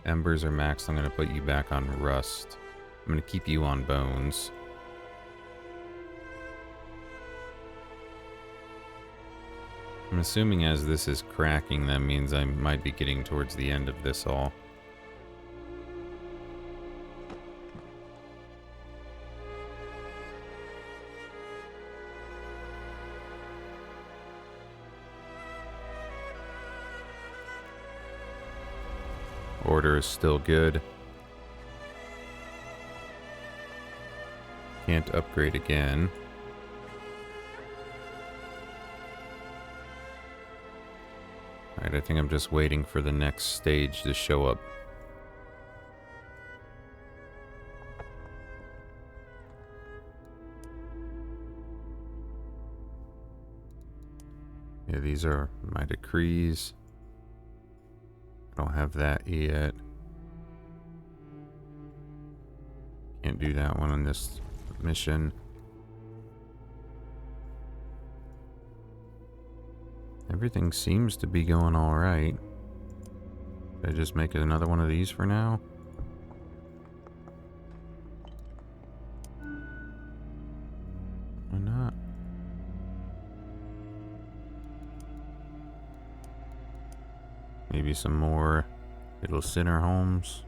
embers are maxed. I'm going to put you back on rust. I'm going to keep you on bones. I'm assuming as this is cracking, that means I might be getting towards the end of this all. Order is still good. Can't upgrade again. Alright, I think I'm just waiting for the next stage to show up. Yeah, these are my decrees. I don't have that yet. Can't do that one on this mission. Everything seems to be going alright. Should I just make it another one of these for now? Why not? Maybe some more little sinner homes.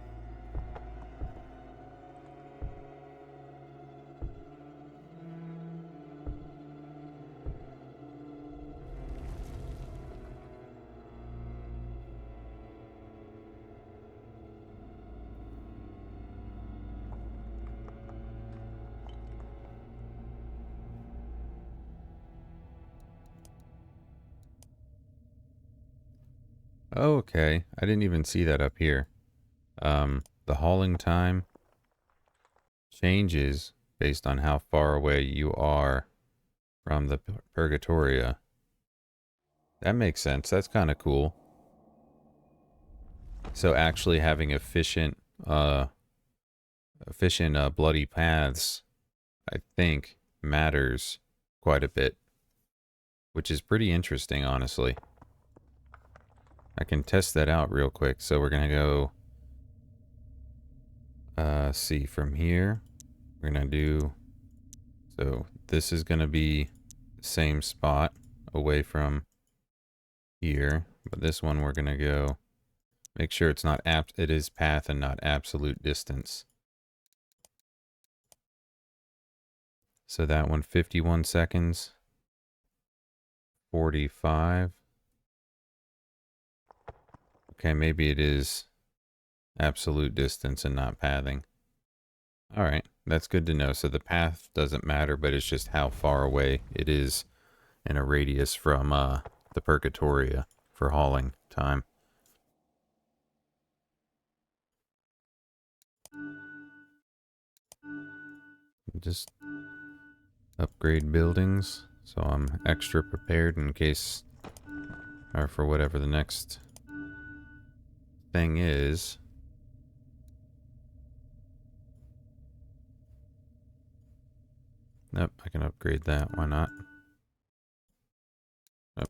Oh, okay. I didn't even see that up here. The hauling time changes based on how far away you are from the Purgatoria. That makes sense. That's kind of cool. So actually having efficient bloody paths, I think, matters quite a bit. Which is pretty interesting, honestly. I can test that out real quick. So we're going to go... see, from here, we're going to do... So this is going to be the same spot away from here. But this one we're going to go Make sure it's not it is path and not absolute distance. So that one, 51 seconds. 45. Okay, maybe it is absolute distance and not pathing. Alright, that's good to know. So the path doesn't matter, but it's just how far away it is in a radius from the Purgatoria for hauling time. Just upgrade buildings so I'm extra prepared in case, or for whatever the next thing is. Nope, I can upgrade that. Why not? Oh,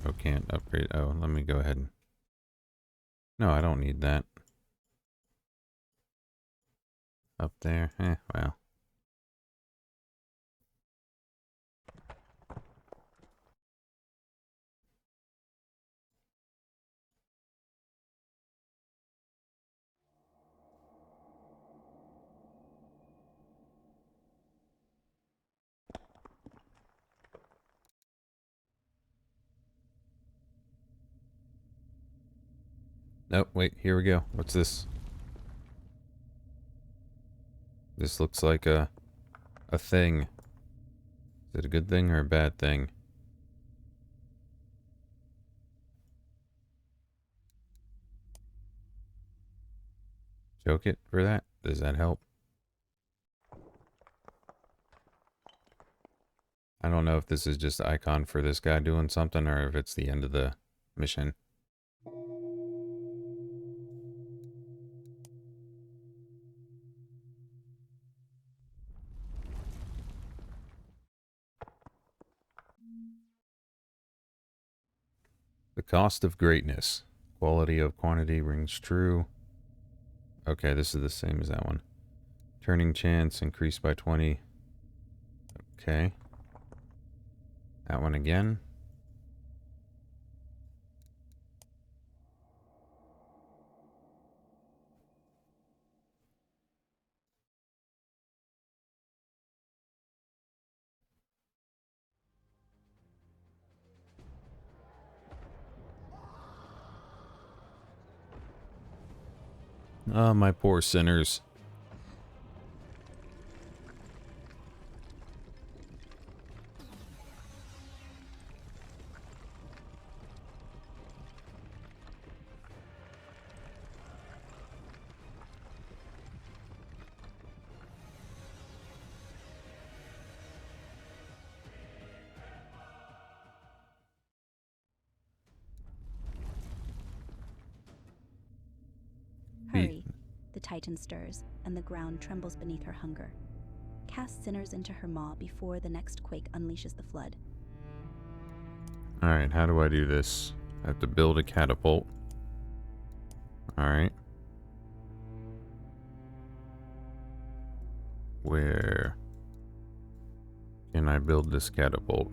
oh, can't upgrade. Oh, let me go ahead and... No, I don't need that. Up there? Well. Nope, wait, here we go. What's this? This looks like a thing. Is it a good thing or a bad thing? Choke it for that? Does that help? I don't know if this is just an icon for this guy doing something or if it's the end of the mission. The cost of greatness. Quality of quantity rings true. Okay, this is the same as that one. Turning chance increased by 20. Okay. That one again. Oh, my poor sinners. Hurry. The Titan stirs, and the ground trembles beneath her hunger. Cast sinners into her maw before the next quake unleashes the flood. Alright, how do I do this? I have to build a catapult. Alright. Where can I build this catapult?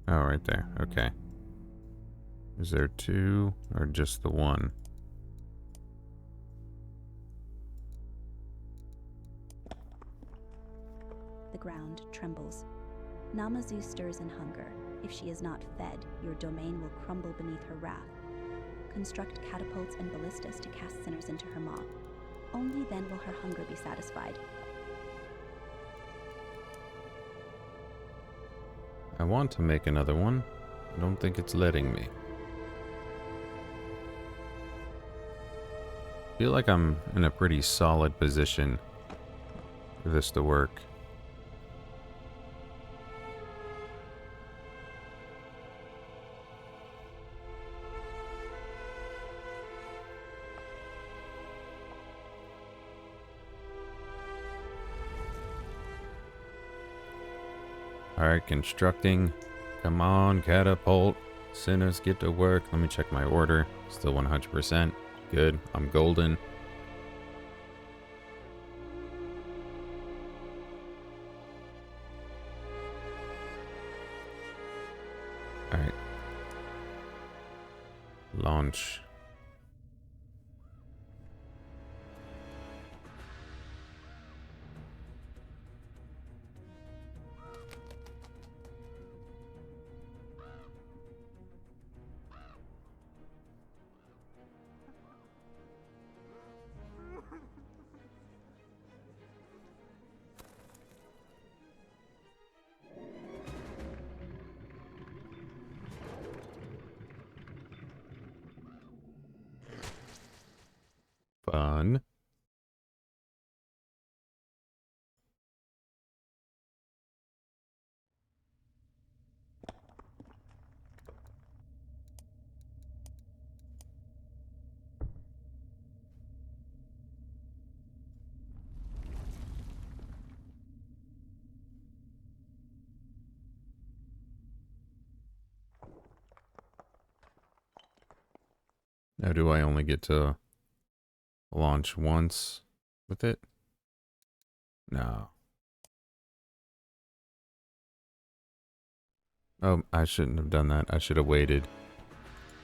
Oh, right there. Okay. Is there two or just the one? The ground trembles. Namazu stirs in hunger. If she is not fed, your domain will crumble beneath her wrath. Construct catapults and ballistas to cast sinners into her maw. Only then will her hunger be satisfied. I want to make another one. I don't think it's letting me. I feel like I'm in a pretty solid position for this to work. Alright, constructing. Come on, catapult. Sinners, get to work. Let me check my order. Still 100%. Good. I'm golden. Launch. Fun. Now, do I only get to launch once with it? No. Oh, I shouldn't have done that. I should have waited.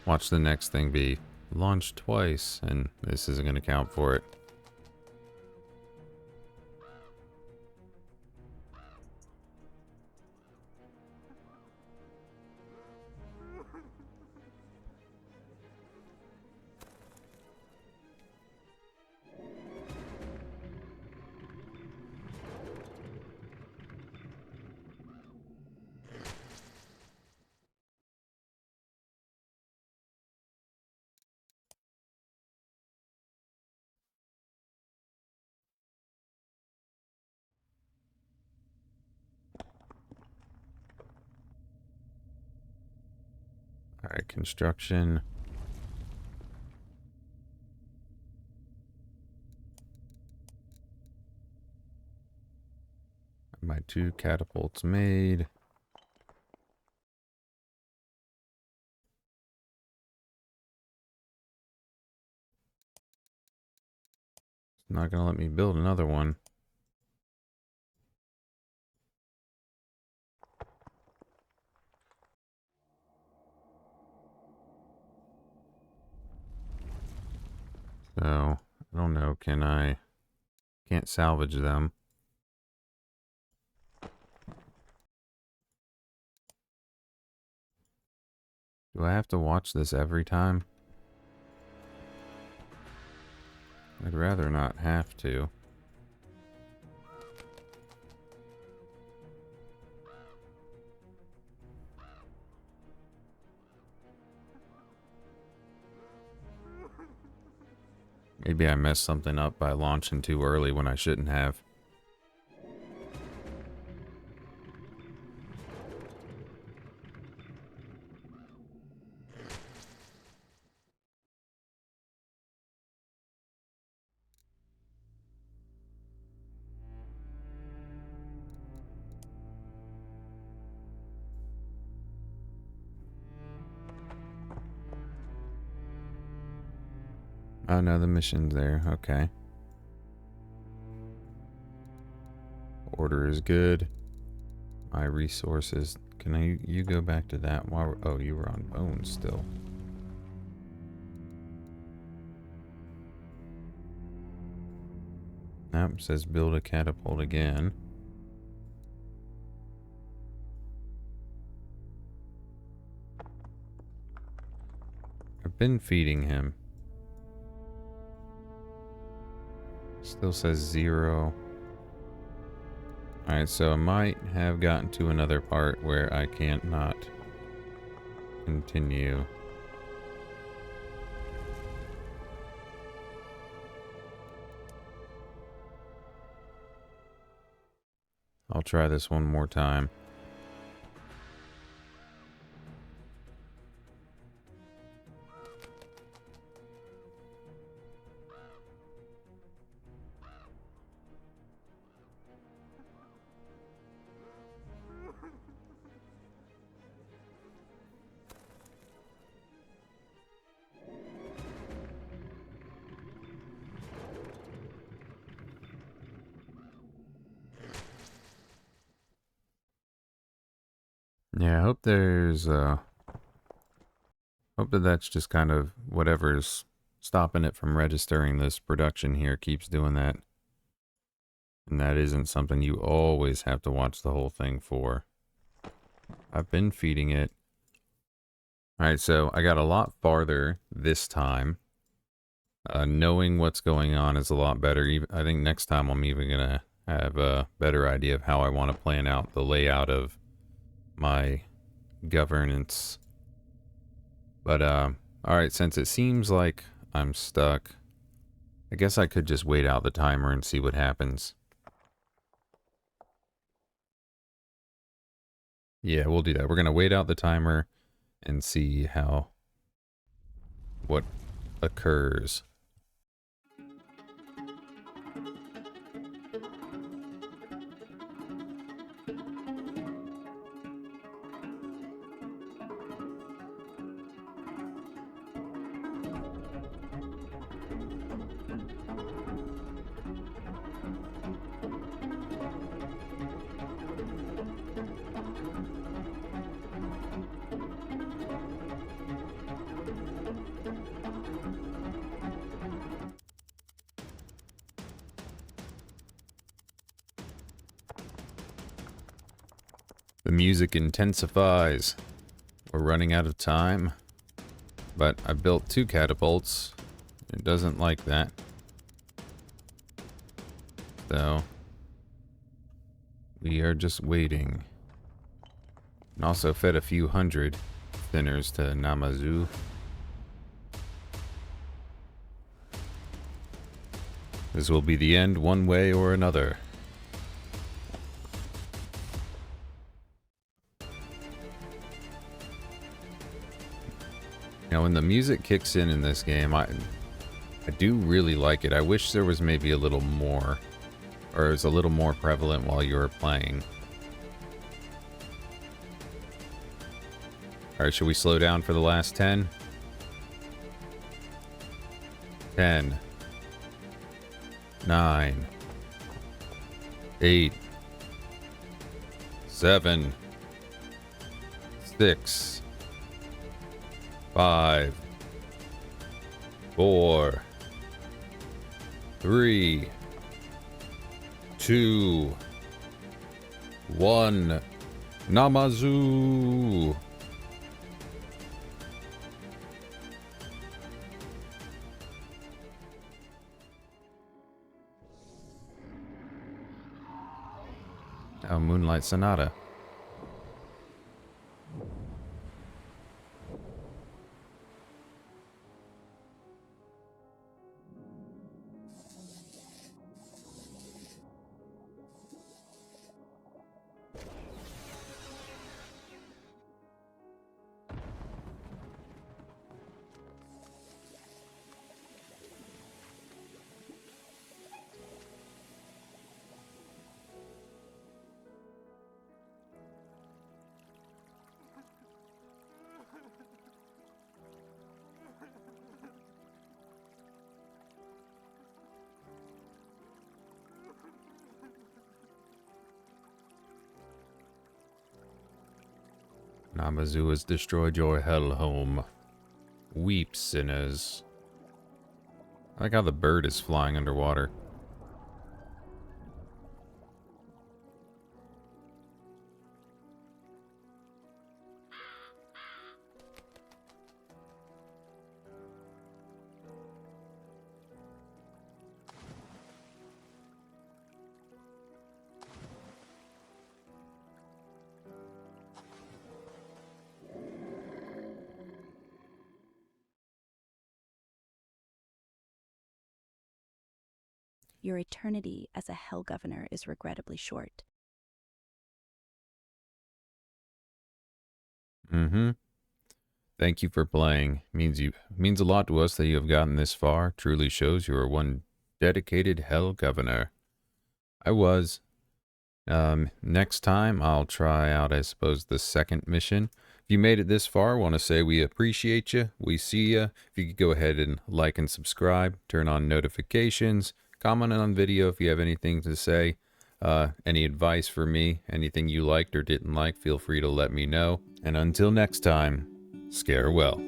Watch the next thing be launched twice, and this isn't going to count for it. Alright, construction. My 2 catapults made. It's not going to let me build another one. So, I don't know, can't salvage them. Do I have to watch this every time? I'd rather not have to. Maybe I messed something up by launching too early when I shouldn't have. Oh no, the mission's there. Okay. Order is good. My resources. Can you go back to that while oh, you were on bones still. Nope, says build a catapult again. I've been feeding him. Still says 0. Alright, so I might have gotten to another part where I can't not continue. I'll try this one more time. Yeah, I hope there's Hope that that's just kind of whatever's stopping it from registering this production here keeps doing that. And that isn't something you always have to watch the whole thing for. I've been feeding it. Alright, so I got a lot farther this time. Knowing what's going on is a lot better. I think next time I'm even going to have a better idea of how I want to plan out the layout of my governance. But, alright, since it seems like I'm stuck, I guess I could just wait out the timer and see what happens. Yeah, we'll do that. We're going to wait out the timer and see what occurs. The music intensifies. We're running out of time. But I built 2 catapults. It doesn't like that. So we are just waiting. And also fed a few hundred thinners to Namazu. This will be the end one way or another. Now, when the music kicks in this game, I do really like it. I wish there was maybe a little more, or it was a little more prevalent while you were playing. Alright, should we slow down for the last 10? 10. 9. 8. 7. 6. 5, 4, 3, 2, 1. Namazu! Oh, Moonlight Sonata. Namazu has destroyed your hell home. Weep, sinners. I like how the bird is flying underwater. Your eternity as a Hell Governor is regrettably short. Thank you for playing. Means a lot to us that you have gotten this far. Truly shows you are one dedicated Hell Governor. I was. Next time I'll try out, I suppose, the second mission. If you made it this far, I want to say we appreciate you. We see you. If you could go ahead and like and subscribe, turn on notifications, comment on video if you have anything to say, any advice for me, anything you liked or didn't like, feel free to let me know. And until next time, scare well.